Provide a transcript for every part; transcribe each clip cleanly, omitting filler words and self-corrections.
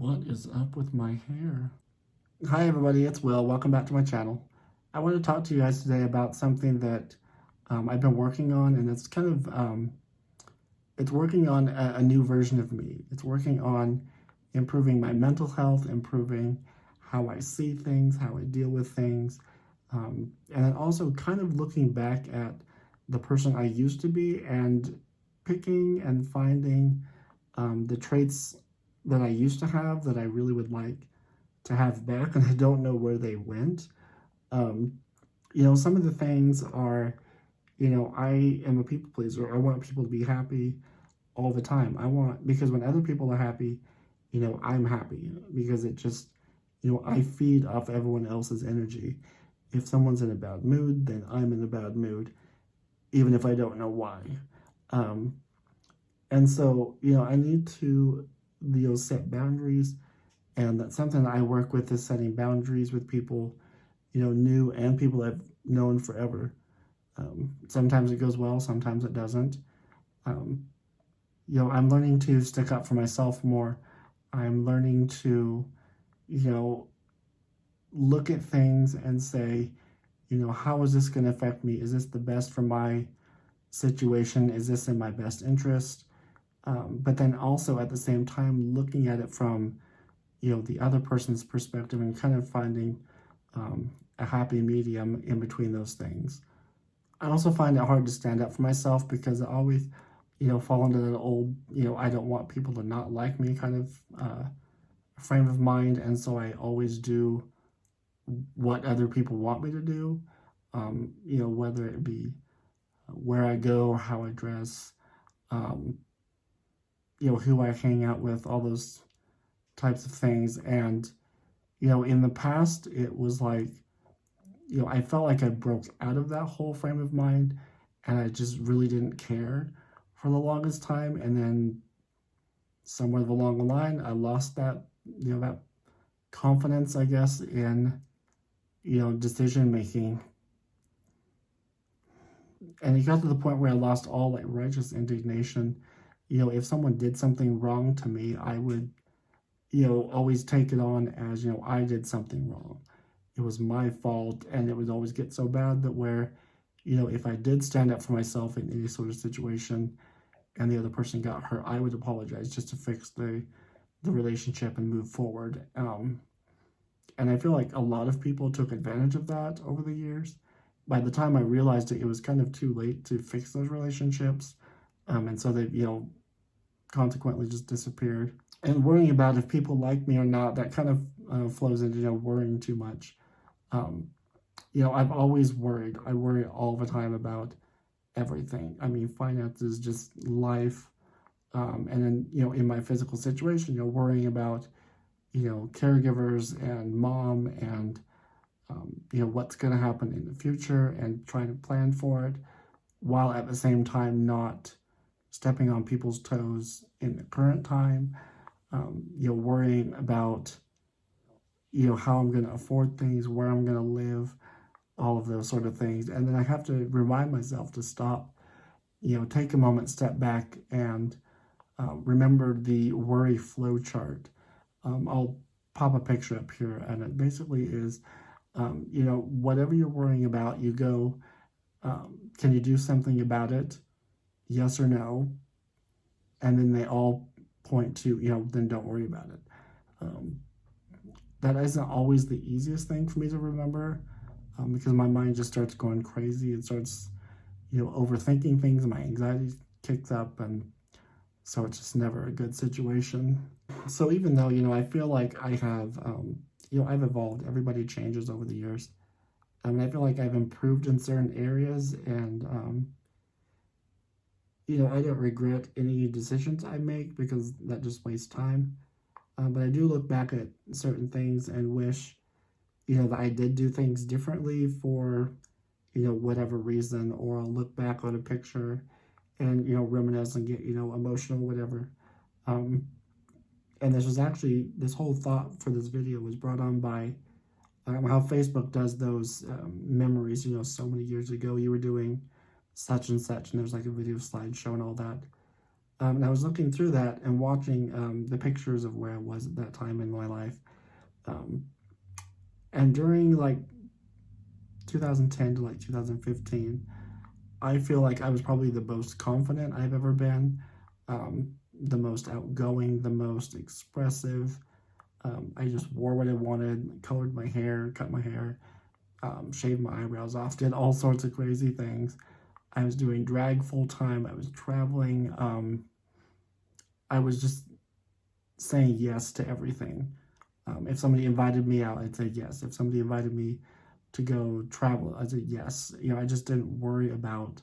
What is up with my hair? Hi everybody, it's Will. Welcome back to my channel. I want to talk to you guys today about something that I've been working on, and it's kind of, it's working on a new version of me. It's working on improving my mental health, improving how I see things, how I deal with things, and then also kind of looking back at the person I used to be and picking and finding the traits that I used to have that I really would like to have back, and I don't know where they went. Um, some of the things are, I am a people pleaser. I want people to be happy all the time. Because when other people are happy, I'm happy because it just, I feed off everyone else's energy. If someone's in a bad mood, then I'm in a bad mood, even if I don't know why. Um, and so, I need to, set boundaries. And that's something that I work with, is setting boundaries with people, new and people I've known forever. Sometimes it goes well, sometimes it doesn't. Um, I'm learning to stick up for myself more. I'm learning to, look at things and say, how is this going to affect me? Is this the best for my situation? Is this in my best interest? But then also at the same time, looking at it from, the other person's perspective and kind of finding a happy medium in between those things. I also find it hard to stand up for myself because I always, fall into that old, I don't want people to not like me kind of frame of mind. And so I always do what other people want me to do, whether it be where I go or how I dress, um, who I hang out with, all those types of things. And, in the past, it was like, I felt like I broke out of that whole frame of mind and I just really didn't care for the longest time. And then somewhere along the line, I lost that, that confidence, I guess, in, decision making. And it got to the point where I lost all like righteous indignation. If someone did something wrong to me, I would, always take it on as, I did something wrong. It was my fault, and it would always get so bad that where, if I did stand up for myself in any sort of situation and the other person got hurt, I would apologize just to fix the relationship and move forward. And I feel like a lot of people took advantage of that over the years. By the time I realized it, it was kind of too late to fix those relationships. And so they, consequently just disappeared. And worrying about if people like me or not, that kind of flows into, worrying too much. I've always worried. I worry all the time about everything. I mean, finances, just life. And then, in my physical situation, worrying about, caregivers and mom and, what's going to happen in the future and trying to plan for it, while at the same time not stepping on people's toes in the current time, worrying about, how I'm going to afford things, where I'm going to live, all of those sort of things. And then I have to remind myself to stop, take a moment, step back, and remember the worry flow chart. I'll pop a picture up here, and it basically is, whatever you're worrying about, you go, can you do something about it? Yes or no? And then they all point to, then don't worry about it. That isn't always the easiest thing for me to remember, because my mind just starts going crazy. It starts, overthinking things, and my anxiety kicks up, and so it's just never a good situation. So even though, I feel like I have, I've evolved. Everybody changes over the years. I feel like I've improved in certain areas, and, I don't regret any decisions I make because that just wastes time. But I do look back at certain things and wish, that I did do things differently for, whatever reason, or I'll look back on a picture and, reminisce and get, emotional, whatever. And this whole thought for this video was brought on by how Facebook does those memories, so many years ago you were doing such and such, and there's like a video slideshow and all that. And I was looking through that and watching the pictures of where I was at that time in my life. Um, and during like 2010 to like 2015, I feel like I was probably the most confident I've ever been, the most outgoing, the most expressive. I just wore what I wanted, colored my hair, cut my hair, shaved my eyebrows off, did all sorts of crazy things. I was doing drag full time. I was traveling. I was just saying yes to everything. If somebody invited me out, I'd say yes. If somebody invited me to go travel, I'd say yes. I just didn't worry about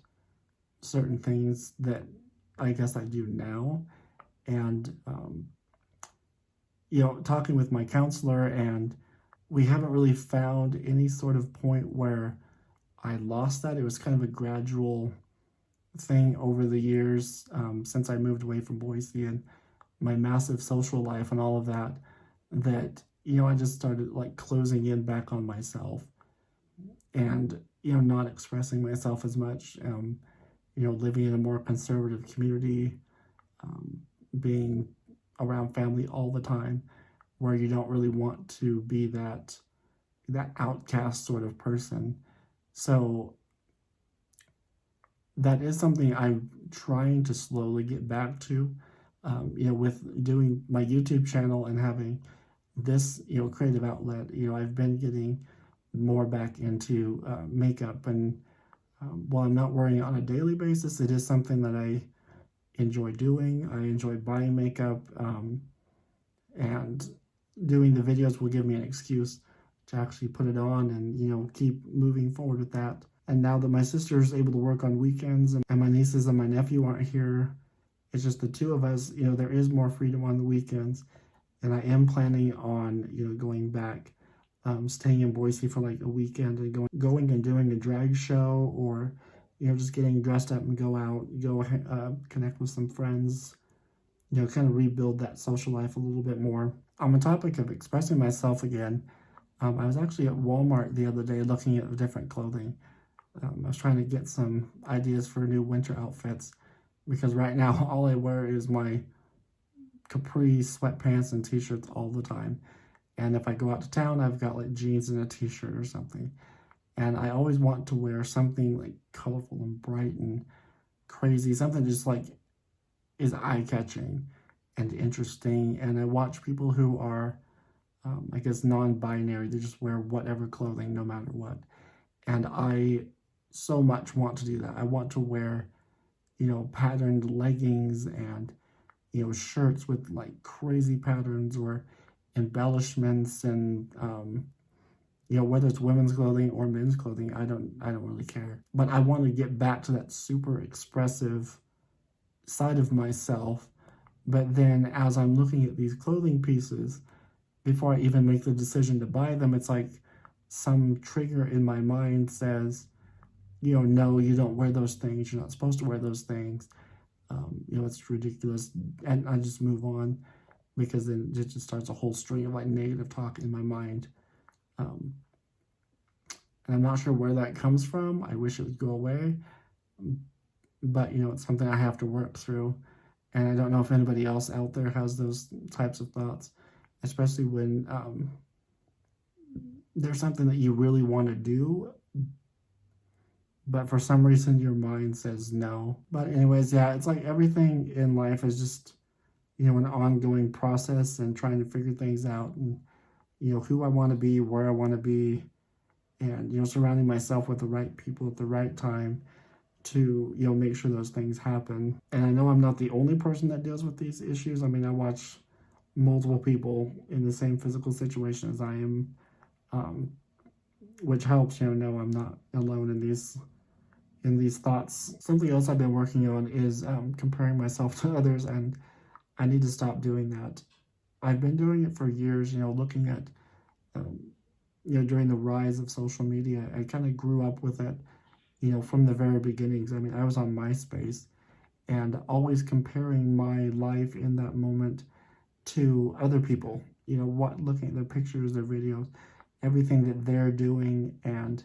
certain things that I guess I do now. And, talking with my counselor, and we haven't really found any sort of point where I lost that. It was kind of a gradual thing over the years, since I moved away from Boise and my massive social life and all of that, I just started like closing in back on myself and, not expressing myself as much, living in a more conservative community, being around family all the time, where you don't really want to be that outcast sort of person. So that is something I'm trying to slowly get back to, with doing my YouTube channel and having this, creative outlet. I've been getting more back into makeup, and while I'm not wearing it on a daily basis, it is something that I enjoy doing. I enjoy buying makeup, and doing the videos will give me an excuse to actually put it on and, keep moving forward with that. And now that my sister is able to work on weekends and my nieces and my nephew aren't here, it's just the two of us, there is more freedom on the weekends. And I am planning on, going back, staying in Boise for like a weekend and going and doing a drag show, or, just getting dressed up and go connect with some friends, kind of rebuild that social life a little bit more. On the topic of expressing myself again, I was actually at Walmart the other day looking at different clothing. I was trying to get some ideas for new winter outfits, because right now all I wear is my capri sweatpants and t-shirts all the time. And if I go out to town, I've got like jeans and a t-shirt or something. And I always want to wear something like colorful and bright and crazy, something just like is eye-catching and interesting. And I watch people who are, I guess, non-binary. They just wear whatever clothing no matter what. And I so much want to do that. I want to wear, patterned leggings and, shirts with like crazy patterns or embellishments, and, whether it's women's clothing or men's clothing, I don't really care. But I want to get back to that super expressive side of myself. But then as I'm looking at these clothing pieces, before I even make the decision to buy them, it's like some trigger in my mind says, no, you don't wear those things. You're not supposed to wear those things. It's ridiculous. And I just move on, because then it just starts a whole string of like negative talk in my mind. And I'm not sure where that comes from. I wish it would go away. But, it's something I have to work through. And I don't know if anybody else out there has those types of thoughts, especially when there's something that you really want to do, but for some reason your mind says no. But anyways, yeah, it's like everything in life is just, an ongoing process and trying to figure things out, and, who I want to be, where I want to be, and, surrounding myself with the right people at the right time to, make sure those things happen. And I know I'm not the only person that deals with these issues. I mean, I watch multiple people in the same physical situation as I am, which helps, know I'm not alone in these thoughts. Something else I've been working on is comparing myself to others, and I need to stop doing that. I've been doing it for years, looking at, during the rise of social media. I kind of grew up with it, from the very beginnings. I mean, I was on MySpace and always comparing my life in that moment to other people, looking at their pictures, their videos, everything that they're doing. And,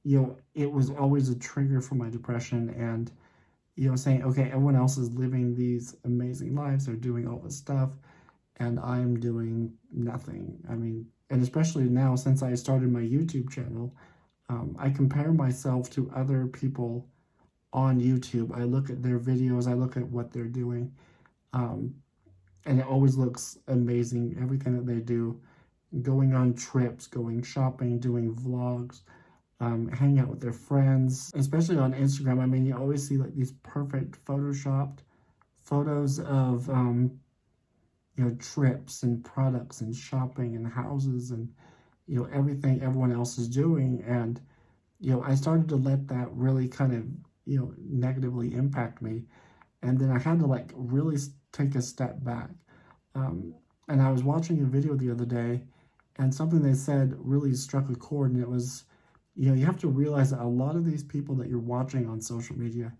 it was always a trigger for my depression. And, saying, okay, everyone else is living these amazing lives, they're doing all this stuff, and I'm doing nothing. I mean, and especially now since I started my YouTube channel, I compare myself to other people on YouTube. I look at their videos, I look at what they're doing, um, and it always looks amazing, everything that they do, going on trips, going shopping, doing vlogs, hanging out with their friends, especially on Instagram. I mean, you always see like these perfect photoshopped photos of, trips and products and shopping and houses and, everything everyone else is doing. And, I started to let that really kind of, negatively impact me. And then I had to like really take a step back. And I was watching a video the other day, and something they said really struck a chord, and it was, you have to realize that a lot of these people that you're watching on social media,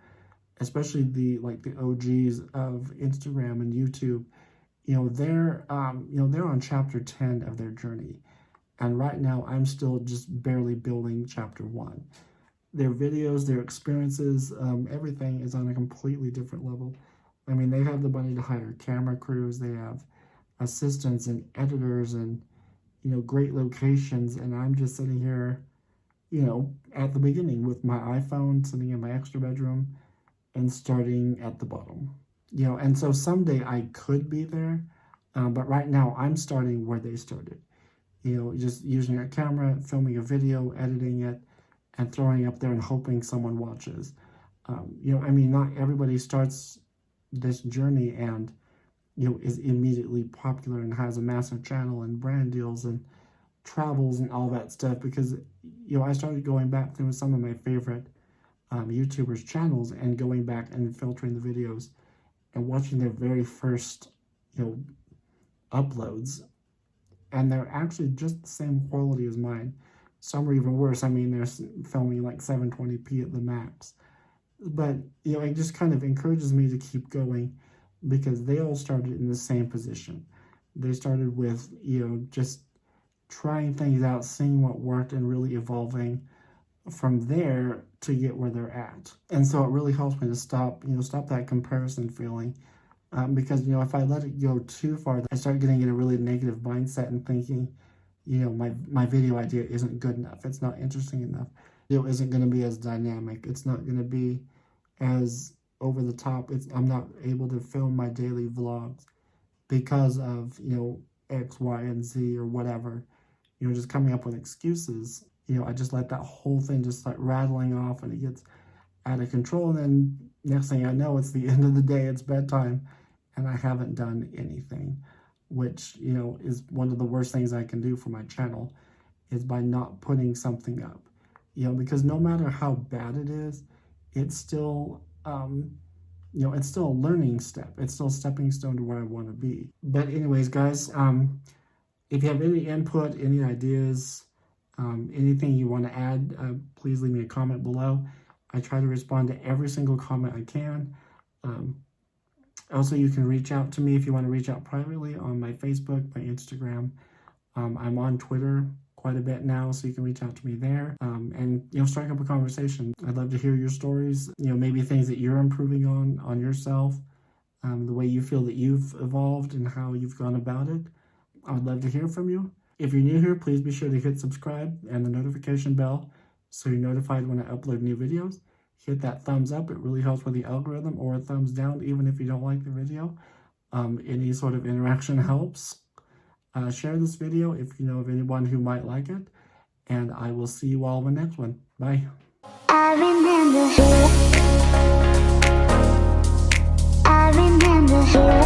especially the OGs of Instagram and YouTube, they're on chapter 10 of their journey. And right now I'm still just barely building chapter 1. Their videos, their experiences, everything is on a completely different level. I mean, they have the money to hire camera crews, they have assistants and editors and, great locations, and I'm just sitting here, at the beginning with my iPhone, sitting in my extra bedroom and starting at the bottom. And so someday I could be there, but right now I'm starting where they started. Just using a camera, filming a video, editing it, and throwing it up there and hoping someone watches. I mean, not everybody starts this journey and, is immediately popular and has a massive channel and brand deals and travels and all that stuff, because, I started going back through some of my favorite YouTubers' channels and going back and filtering the videos and watching their very first, uploads. And they're actually just the same quality as mine. Some are even worse. I mean, they're filming like 720p at the max. But, it just kind of encourages me to keep going, because they all started in the same position. They started with, just trying things out, seeing what worked, and really evolving from there to get where they're at. And so it really helps me to stop that comparison feeling. Because, if I let it go too far, I start getting in a really negative mindset and thinking, my video idea isn't good enough. It's not interesting enough. It isn't going to be as dynamic. It's not going to be as over the top. I'm not able to film my daily vlogs because of, X, Y, and Z or whatever, just coming up with excuses. I just let that whole thing just start rattling off, and it gets out of control. And then next thing I know, it's the end of the day, it's bedtime, and I haven't done anything, which, is one of the worst things I can do for my channel, is by not putting something up, because no matter how bad it is, it's still, it's still a learning step. It's still a stepping stone to where I want to be. But anyways, guys, if you have any input, any ideas, anything you want to add, please leave me a comment below. I try to respond to every single comment I can. Also, you can reach out to me if you want to reach out privately on my Facebook, my Instagram. I'm on Twitter quite a bit now, so you can reach out to me there, and strike up a conversation. I'd love to hear your stories, maybe things that you're improving on yourself, the way you feel that you've evolved and how you've gone about it. I would love to hear from you. If you're new here, please be sure to hit subscribe and the notification bell so you're notified when I upload new videos. Hit that thumbs up. It really helps with the algorithm, or a thumbs down even if you don't like the video. Any sort of interaction helps. Share this video if you know of anyone who might like it, and I will see you all in the next one. Bye. I remember